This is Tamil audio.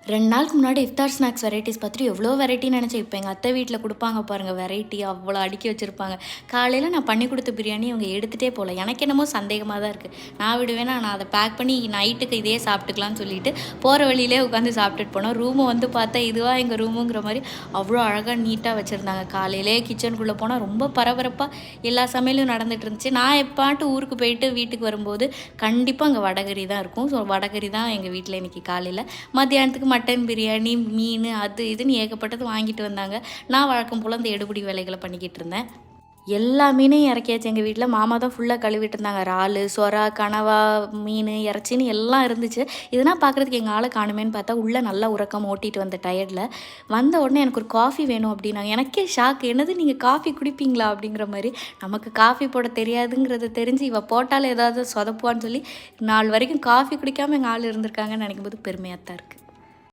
2 நாளுக்கு முன்னாடி இஃப்தார் ஸ்நாக்ஸ் வெரைட்டிஸ் பார்த்துட்டு எவ்வளோ வெரைட்டின்னு நினச்சேன். இப்போ எங்கள் அத்தை வீட்டில் கொடுப்பாங்க பாருங்கள் வெரைட்டி, அவ்வளோ அடுக்கி வச்சுருப்பாங்க. காலையில் நான் பண்ணி கொடுத்த பிரியாணி அவங்க எடுத்துகிட்டே போகல. எனக்கு என்னமோ சந்தேகமாக தான் இருக்குது. நான் விடுவேனா, நான் அதை பேக் பண்ணி நைட்டுக்கு இதே சாப்பிட்டுக்கலான்னு சொல்லிட்டு போகிற வழியிலே உட்காந்து சாப்பிட்டுட்டு போனோம். ரூமை வந்து பார்த்தா இதுவாக எங்கள் ரூமுங்கிற மாதிரி அவ்வளோ அழகாக நீட்டாக வச்சுருந்தாங்க. காலையிலே கிச்சனுக்குள்ளே போனால் ரொம்ப பரபரப்பாக எல்லா சமையலும் நடந்துகிட்டு இருந்துச்சு. நான் எப்பாட்டு ஊருக்கு போயிட்டு வீட்டுக்கு வரும்போது கண்டிப்பாக அங்கே வடகறி தான் இருக்கும். ஸோ வடகறி தான் எங்கள் வீட்டில் இன்றைக்கி காலையில். மத்தியானத்துக்கு மட்டன் பிரியாணி, மீன், அது இதுன்னு ஏகப்பட்டது வாங்கிட்டு வந்தாங்க. நான் வழக்கம் போல் அந்த எடுபிடி வேலைகளை பண்ணிக்கிட்டு இருந்தேன். எல்லா மீனையும் இறக்கியாச்சு எங்கள் வீட்டில். மாமா தான் ஃபுல்லாக கழுவிட்டு இருந்தாங்க. இறால், சொரா, கனவா, மீன், இறைச்சின்னு எல்லாம் இருந்துச்சு. இதெல்லாம் பார்க்குறதுக்கு எங்கள் ஆளை காணுமேன்னு பார்த்தா உள்ளே நல்லா உறக்கம் ஓட்டிட்டு வந்த டயர்டில் வந்த உடனே எனக்கு ஒரு காஃபி வேணும் அப்படின்னாங்க. எனக்கே ஷாக். என்னது நீங்கள் காஃபி குடிப்பீங்களா அப்படிங்கிற மாதிரி. நமக்கு காஃபி போட தெரியாதுங்கிறத தெரிஞ்சு இவள் போட்டாலும் ஏதாவது சொதப்புவான்னு சொல்லி நாள் வரைக்கும் காஃபி குடிக்காமல் எங்கள் ஆள் இருந்திருக்காங்கன்னு நினைக்கும் போது பெருமையாக தான் இருக்குது.